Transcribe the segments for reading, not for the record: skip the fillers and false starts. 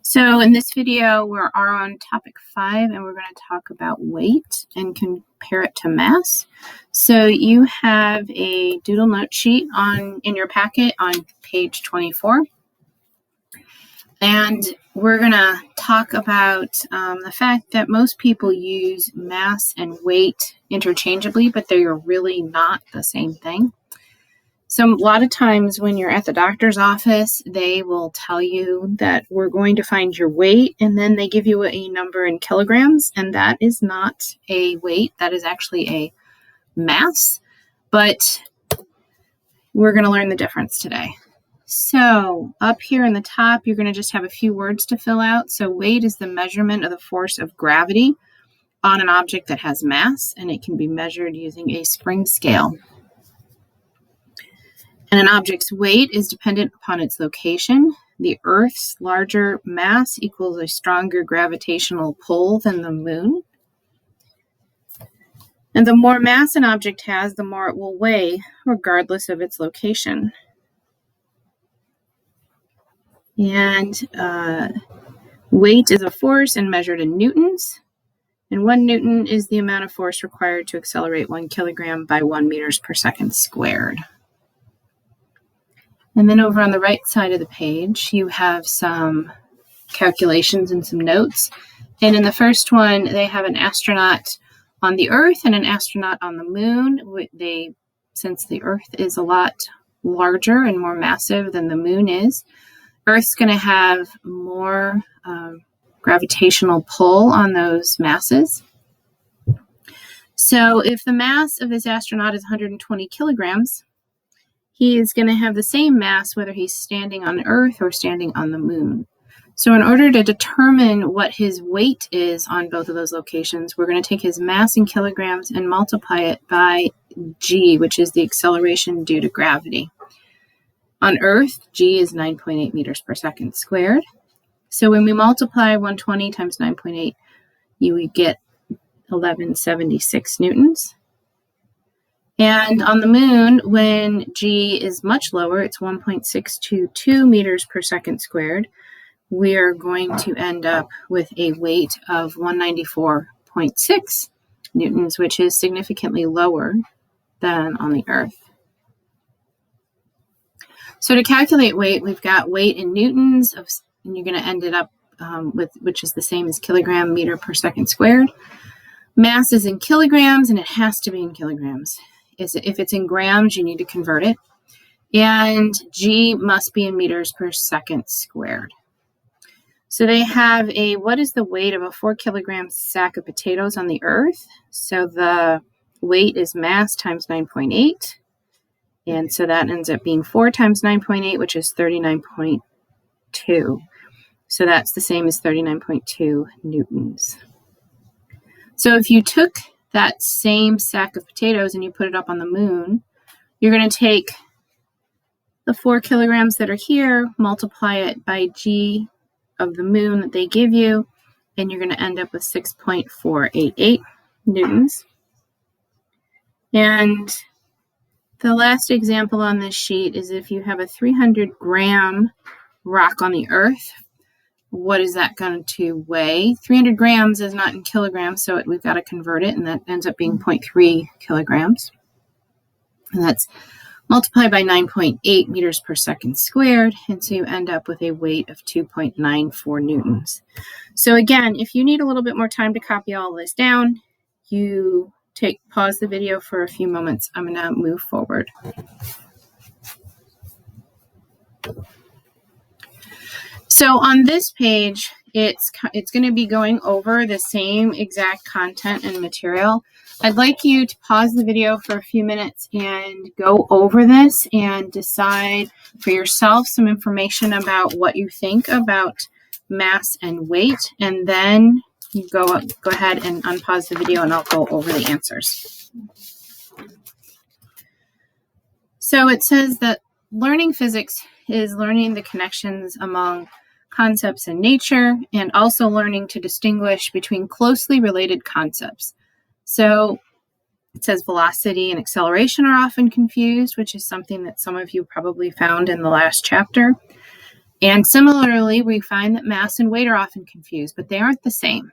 So in this video, we are on topic 5, and we're going to talk about weight and compare it to mass. So you have a doodle note sheet in your packet on page 24. And we're going to talk about the fact that most people use mass and weight interchangeably, but they are really not the same thing. So a lot of times when you're at the doctor's office, they will tell you that we're going to find your weight, and then they give you a number in kilograms, and that is not a weight. That is actually a mass, but we're going to learn the difference today. So up here in the top, you're going to just have a few words to fill out. So weight is the measurement of the force of gravity on an object that has mass, and it can be measured using a spring scale. And an object's weight is dependent upon its location. The Earth's larger mass equals a stronger gravitational pull than the moon. And the more mass an object has, the more it will weigh, regardless of its location. And weight is a force and measured in newtons. And 1 newton is the amount of force required to accelerate 1 kilogram by 1 meters per second squared. And then over on the right side of the page, you have some calculations and some notes. And in the first one, they have an astronaut on the Earth and an astronaut on the moon. Since the Earth is a lot larger and more massive than the moon is, Earth's going to have more gravitational pull on those masses. So if the mass of this astronaut is 120 kilograms, he is going to have the same mass whether he's standing on Earth or standing on the moon. So in order to determine what his weight is on both of those locations, we're going to take his mass in kilograms and multiply it by g, which is the acceleration due to gravity. On Earth, g is 9.8 meters per second squared. So when we multiply 120 times 9.8, you would get 1176 newtons. And on the moon, when g is much lower, it's 1.622 meters per second squared, we are going to end up with a weight of 194.6 newtons, which is significantly lower than on the Earth. So to calculate weight, we've got weight in newtons, and you're going to end it up with, which is the same as kilogram meter per second squared. Mass is in kilograms, and it has to be in kilograms. If it's in grams, you need to convert it. And g must be in meters per second squared. So they have what is the weight of a 4 kilogram sack of potatoes on the Earth? So the weight is mass times 9.8. And so that ends up being 4 times 9.8, which is 39.2. So that's the same as 39.2 newtons. So if you took that same sack of potatoes and you put it up on the moon, you're going to take the 4 kilograms that are here, multiply it by g of the moon that they give you, and you're going to end up with 6.488 newtons. And the last example on this sheet is if you have a 300-gram rock on the Earth, what is that going to weigh? 300 grams is not in kilograms, so we've got to convert it, and that ends up being 0.3 kilograms. And that's multiplied by 9.8 meters per second squared, and so you end up with a weight of 2.94 newtons. So again, if you need a little bit more time to copy all this down, you pause the video for a few moments. I'm going to move forward. So on this page, it's going to be going over the same exact content and material. I'd like you to pause the video for a few minutes and go over this and decide for yourself some information about what you think about mass and weight, and then you go ahead and unpause the video and I'll go over the answers. So it says that learning physics is learning the connections among concepts in nature and also learning to distinguish between closely related concepts. So it says velocity and acceleration are often confused, which is something that some of you probably found in the last chapter. And similarly, we find that mass and weight are often confused, but they aren't the same.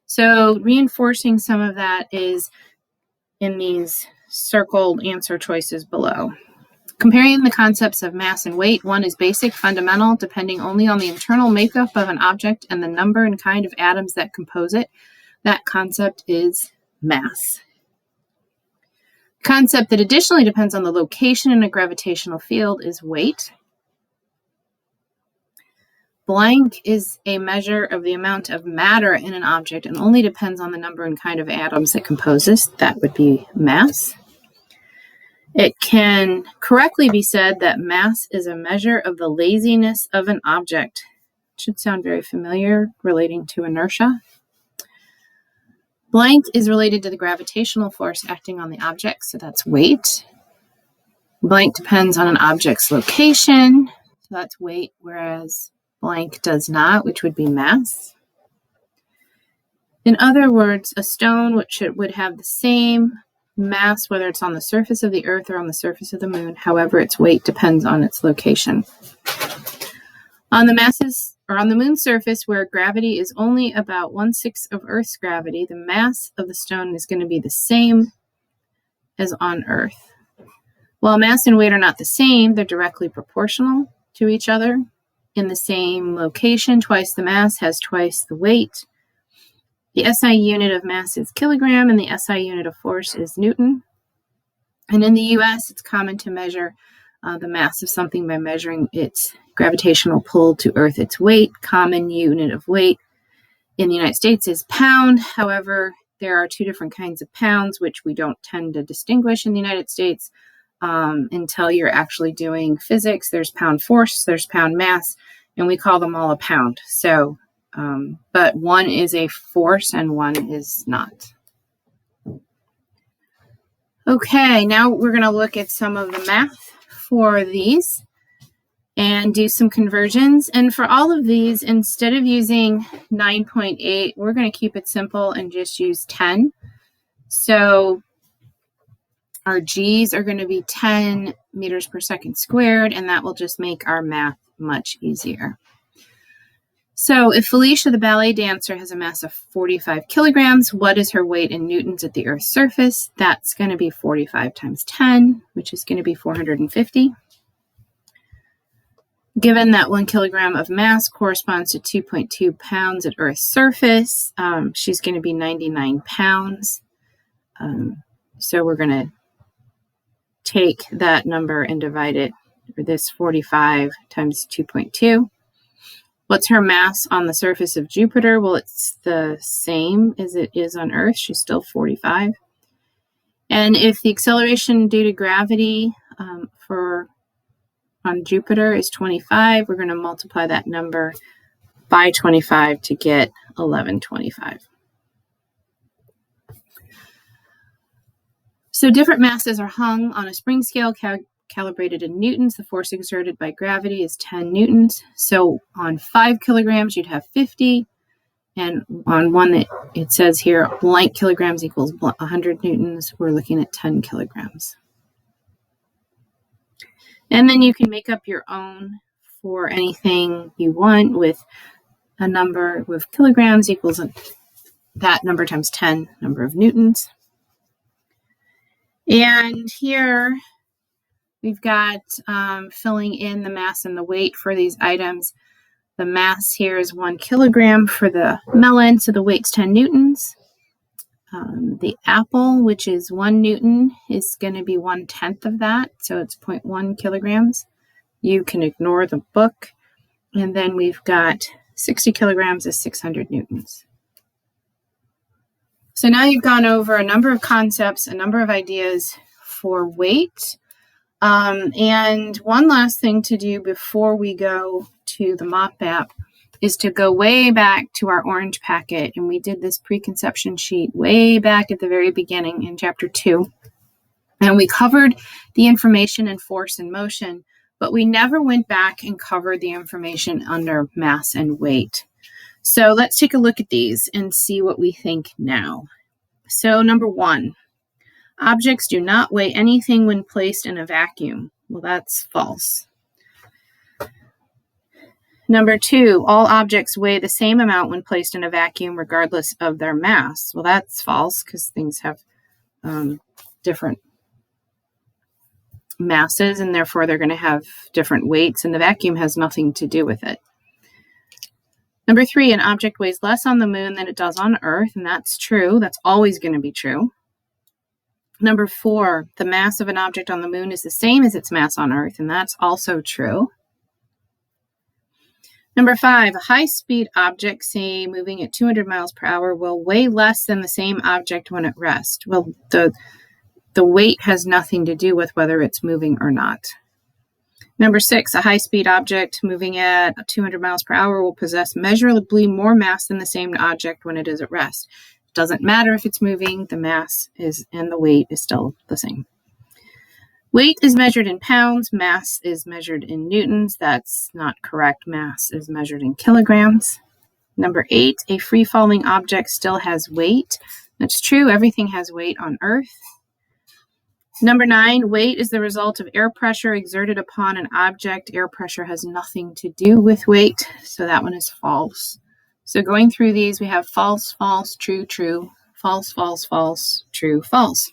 So reinforcing some of that is in these circled answer choices below. Comparing the concepts of mass and weight, one is basic, fundamental, depending only on the internal makeup of an object and the number and kind of atoms that compose it. That concept is mass. Concept that additionally depends on the location in a gravitational field is weight. Blank is a measure of the amount of matter in an object and only depends on the number and kind of atoms it composes. That would be mass. It can correctly be said that mass is a measure of the laziness of an object. It should sound very familiar, relating to inertia. Blank is related to the gravitational force acting on the object, so that's weight. Blank depends on an object's location, so that's weight, whereas blank does not, which would be mass. In other words, a stone which would have the same mass whether it's on the surface of the earth or on the surface of the moon, however, its weight depends on its location. On the moon's surface, where gravity is only about 1/6 of Earth's gravity, the mass of the stone is going to be the same as on Earth. While mass and weight are not the same, they're directly proportional to each other. In the same location, twice the mass has twice the weight. The SI unit of mass is kilogram, and the SI unit of force is Newton. And in the US, it's common to measure the mass of something by measuring its gravitational pull to Earth, its weight. Common unit of weight in the United States is pound. However, there are two different kinds of pounds, which we don't tend to distinguish in the United States until you're actually doing physics. There's pound force, there's pound mass, and we call them all a pound. So, but one is a force and one is not. Okay, now we're going to look at some of the math for these and do some conversions. And for all of these, instead of using 9.8, we're going to keep it simple and just use 10. So our G's are going to be 10 meters per second squared, and that will just make our math much easier. So if Felicia, the ballet dancer, has a mass of 45 kilograms, what is her weight in newtons at the Earth's surface? That's going to be 45 times 10, which is going to be 450. Given that 1 kilogram of mass corresponds to 2.2 pounds at Earth's surface, she's going to be 99 pounds. So we're going to take that number and divide it with this 45 times 2.2. What's her mass on the surface of Jupiter? Well, it's the same as it is on Earth. She's still 45. And if the acceleration due to gravity on Jupiter is 25, we're going to multiply that number by 25 to get 1125. So different masses are hung on a spring scale calibrated in newtons. The force exerted by gravity is 10 newtons. So on 5 kilograms, you'd have 50. And on one that it says here, blank kilograms equals 100 newtons, we're looking at 10 kilograms. And then you can make up your own for anything you want with a number with kilograms equals that number times 10 number of newtons. And here we've got filling in the mass and the weight for these items. The mass here is 1 kilogram for the melon, so the weight's 10 newtons. The apple, which is 1 newton, is going to be 1/10 of that, so it's 0.1 kilograms. You can ignore the book. And then we've got 60 kilograms is 600 newtons. So now you've gone over a number of concepts, a number of ideas for weight. And one last thing to do before we go to the MOP app is to go way back to our orange packet. And we did this preconception sheet way back at the very beginning in chapter 2. And we covered the information in force and motion, but we never went back and covered the information under mass and weight. So let's take a look at these and see what we think now. So number 1, objects do not weigh anything when placed in a vacuum. Well, that's false. Number 2, all objects weigh the same amount when placed in a vacuum regardless of their mass. Well, that's false because things have different masses and therefore they're going to have different weights, and the vacuum has nothing to do with it. Number 3, an object weighs less on the moon than it does on Earth, and that's true. That's always going to be true. Number 4, the mass of an object on the moon is the same as its mass on Earth, and that's also true. Number 5, a high-speed object, say moving at 200 miles per hour, will weigh less than the same object when at rest. Well, the weight has nothing to do with whether it's moving or not. Number 6, a high-speed object moving at 200 miles per hour will possess measurably more mass than the same object when it is at rest. It doesn't matter if it's moving, the mass is and the weight is still the same. Weight is measured in pounds, mass is measured in newtons. That's not correct. Mass is measured in kilograms. Number 8, a free-falling object still has weight. That's true. Everything has weight on Earth. Number 9, weight is the result of air pressure exerted upon an object. Air pressure has nothing to do with weight, so that one is false. So going through these, we have false, false, true, true, false, false, false, true, false.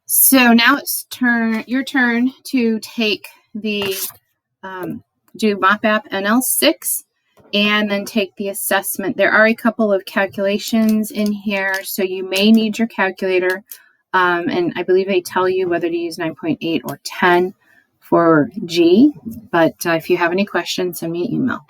So now it's your turn to take the, do MOPAP NL6 and then take the assessment. There are a couple of calculations in here, so you may need your calculator. And I believe they tell you whether to use 9.8 or 10 for G. But if you have any questions, send me an email.